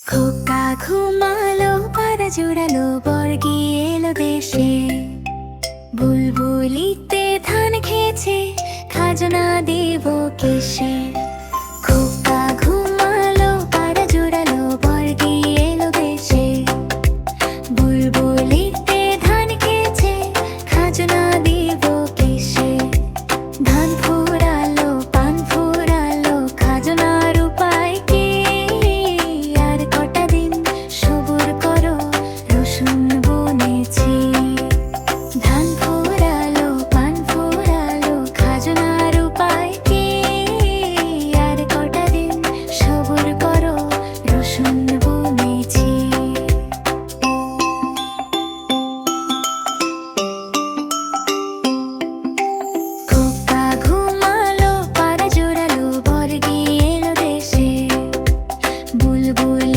খোকা ঘুমালো, পাড়া জোড়ালো, বর্গি এলো দেশে। বুলবুলিতে ধান খেয়েছে, খাজনা দেব কেসে। খোকা ঘুমালো, পাড়া জোড়ালো, বর্গি এলো দেশে। বুলবুলিতে ধান খেয়েছে, খাজনা দেব কেসে। ধান ফুরালো, পান ফুরালো, খাজনার উপায় কি? আর কটা দিন সবুর করো, রসুন বুনেছি। ধান ফুরালো, পান ফুরালো, খাজনার উপায় কি? আর কটা দিন সবুর করো, রসুন বুনেছি। খোকা ঘুমালো, পাড়া জোড়ালো, বর্গি এলো দেশে। বুলবুল